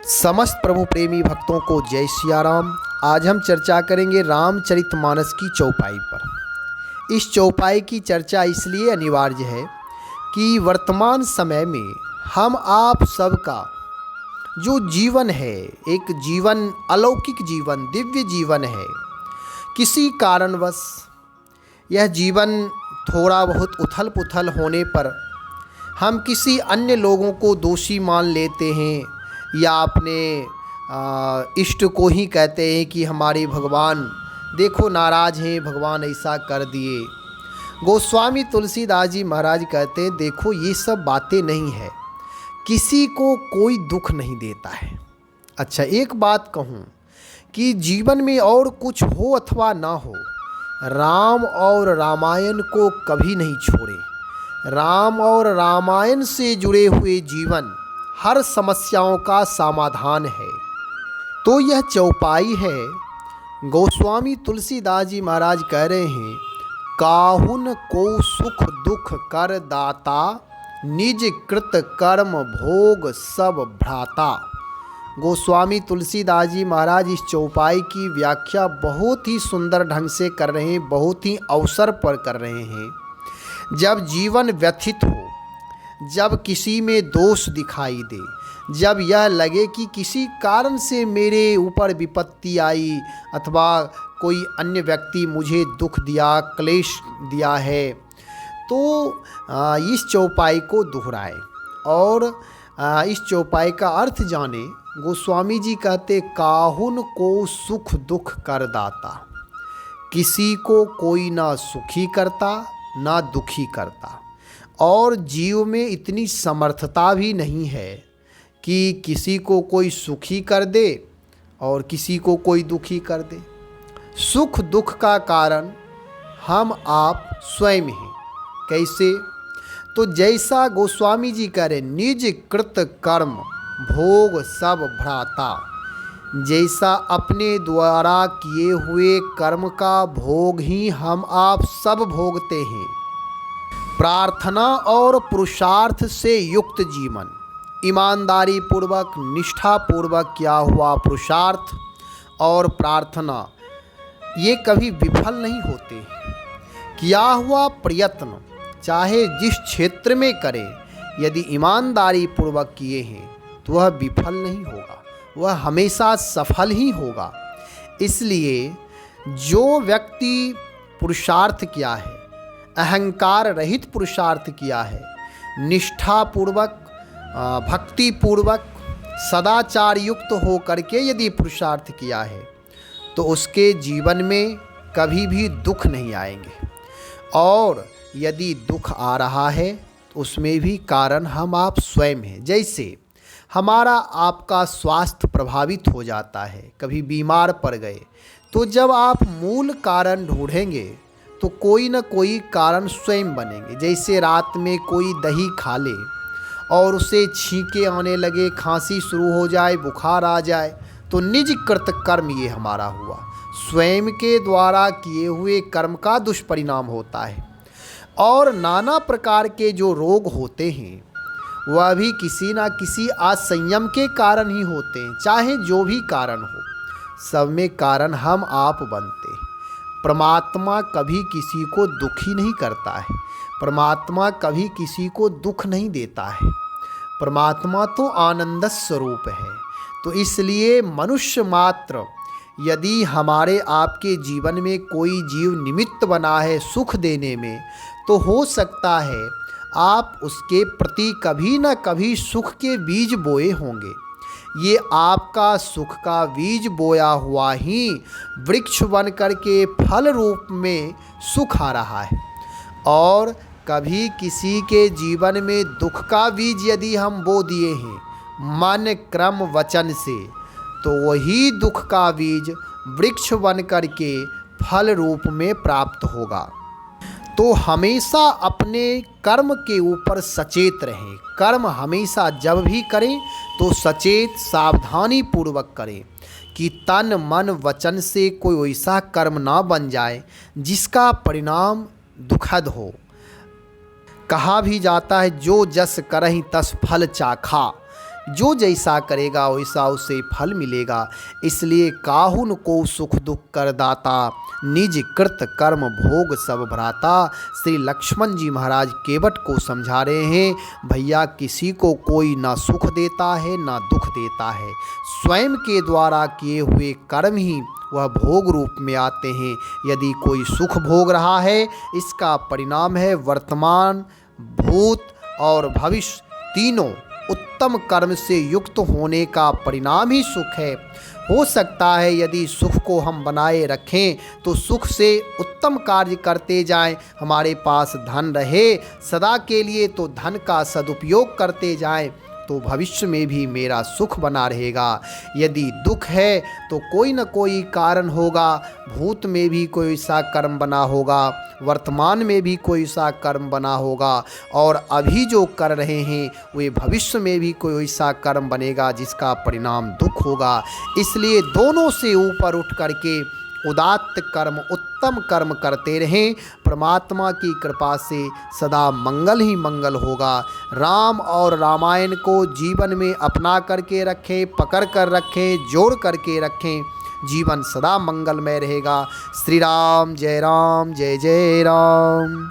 समस्त प्रभु प्रेमी भक्तों को जय सिया राम। आज हम चर्चा करेंगे रामचरितमानस की चौपाई पर। इस चौपाई की चर्चा इसलिए अनिवार्य है कि वर्तमान समय में हम आप सबका जो जीवन है, एक जीवन, अलौकिक जीवन, दिव्य जीवन है, किसी कारणवश यह जीवन थोड़ा बहुत उथल पुथल होने पर हम किसी अन्य लोगों को दोषी मान लेते हैं या अपने इष्ट को ही कहते हैं कि हमारे भगवान देखो नाराज़ हैं, भगवान ऐसा कर दिए। गोस्वामी तुलसीदास जी महाराज कहते हैं देखो ये सब बातें नहीं है, किसी को कोई दुख नहीं देता है। अच्छा, एक बात कहूँ कि जीवन में और कुछ हो अथवा ना हो, राम और रामायण को कभी नहीं छोड़े। राम और रामायण से जुड़े हुए जीवन हर समस्याओं का समाधान है। तो यह चौपाई है। गोस्वामी तुलसीदास जी महाराज कह रहे हैं, काहुन को सुख दुख कर दाता, निज कृत कर्म भोग सब भ्राता। गोस्वामी तुलसीदास जी महाराज इस चौपाई की व्याख्या बहुत ही सुंदर ढंग से कर रहे हैं, बहुत ही अवसर पर कर रहे हैं। जब जीवन व्यथित हो, जब किसी में दोष दिखाई दे, जब यह लगे कि किसी कारण से मेरे ऊपर विपत्ति आई अथवा कोई अन्य व्यक्ति मुझे दुख दिया, क्लेश दिया है, तो इस चौपाई को दोहराए और इस चौपाई का अर्थ जाने। गोस्वामी जी कहते, काहुन को सुख दुख कर दाता। किसी को कोई ना सुखी करता ना दुखी करता, और जीव में इतनी समर्थता भी नहीं है कि किसी को कोई सुखी कर दे और किसी को कोई दुखी कर दे। सुख दुख का कारण हम आप स्वयं हैं। कैसे? तो जैसा गोस्वामी जी कह रहे, निज कृत कर्म भोग सब भ्राता। जैसा अपने द्वारा किए हुए कर्म का भोग ही हम आप सब भोगते हैं। प्रार्थना और पुरुषार्थ से युक्त जीवन, ईमानदारी पूर्वक, निष्ठा पूर्वक किया हुआ पुरुषार्थ और प्रार्थना, ये कभी विफल नहीं होते। किया हुआ प्रयत्न चाहे जिस क्षेत्र में करें, यदि ईमानदारी पूर्वक किए हैं तो वह विफल नहीं होगा, वह हमेशा सफल ही होगा। इसलिए जो व्यक्ति पुरुषार्थ किया है, अहंकार रहित पुरुषार्थ किया है, निष्ठापूर्वक, भक्तिपूर्वक, सदाचार युक्त हो करके यदि पुरुषार्थ किया है, तो उसके जीवन में कभी भी दुख नहीं आएंगे। और यदि दुख आ रहा है तो उसमें भी कारण हम आप स्वयं हैं। जैसे हमारा आपका स्वास्थ्य प्रभावित हो जाता है, कभी बीमार पड़ गए, तो जब आप मूल कारण ढूंढेंगे तो कोई न कोई कारण स्वयं बनेंगे। जैसे रात में कोई दही खा ले और उसे छींके आने लगे, खांसी शुरू हो जाए, बुखार आ जाए, तो निज कृत कर्म ये हमारा हुआ, स्वयं के द्वारा किए हुए कर्म का दुष्परिणाम होता है। और नाना प्रकार के जो रोग होते हैं वह भी किसी न किसी असंयम के कारण ही होते हैं। चाहे जो भी कारण हो, सब में कारण हम आप बनते हैं। परमात्मा कभी किसी को दुखी नहीं करता है, परमात्मा कभी किसी को दुख नहीं देता है। परमात्मा तो आनंद स्वरूप है। तो इसलिए मनुष्य मात्र यदि हमारे आपके जीवन में कोई जीव निमित्त बना है सुख देने में, तो हो सकता है आप उसके प्रति कभी न कभी सुख के बीज बोए होंगे। ये आपका सुख का बीज बोया हुआ ही वृक्ष बन कर के फल रूप में सुख आ रहा है। और कभी किसी के जीवन में दुख का बीज यदि हम बो दिए हैं मन क्रम वचन से, तो वही दुख का बीज वृक्ष बन कर के फल रूप में प्राप्त होगा। तो हमेशा अपने कर्म के ऊपर सचेत रहें। कर्म हमेशा जब भी करें तो सचेत सावधानी पूर्वक करें कि तन मन वचन से कोई ऐसा कर्म ना बन जाए जिसका परिणाम दुखद हो। कहा भी जाता है, जो जस करहि तस फल चाखा, जो जैसा करेगा वैसा उसे फल मिलेगा। इसलिए काहुन को सुख दुख कर दाता, निज कृत कर्म भोग सब भ्राता। श्री लक्ष्मण जी महाराज केवट को समझा रहे हैं, भैया किसी को कोई ना सुख देता है ना दुख देता है, स्वयं के द्वारा किए हुए कर्म ही वह भोग रूप में आते हैं। यदि कोई सुख भोग रहा है, इसका परिणाम है वर्तमान, भूत और भविष्य तीनों उत्तम कर्म से युक्त होने का परिणाम ही सुख है। हो सकता है यदि सुख को हम बनाए रखें तो सुख से उत्तम कार्य करते जाएं, हमारे पास धन रहे सदा के लिए तो धन का सदुपयोग करते जाएं, तो भविष्य में भी मेरा सुख बना रहेगा। यदि दुख है तो कोई न कोई कारण होगा, भूत में भी कोई सा कर्म बना होगा, वर्तमान में भी कोई सा कर्म बना होगा, और अभी जो कर रहे हैं वे भविष्य में भी कोई सा कर्म बनेगा जिसका परिणाम दुख होगा। इसलिए दोनों से ऊपर उठ करके उदात्त कर्म, उत्तम कर्म करते रहें। परमात्मा की कृपा से सदा मंगल ही मंगल होगा। राम और रामायण को जीवन में अपना करके रखें, पकड़ कर रखें, जोड़ करके रखें, जीवन सदा मंगलमय रहेगा। श्री राम जय जय राम।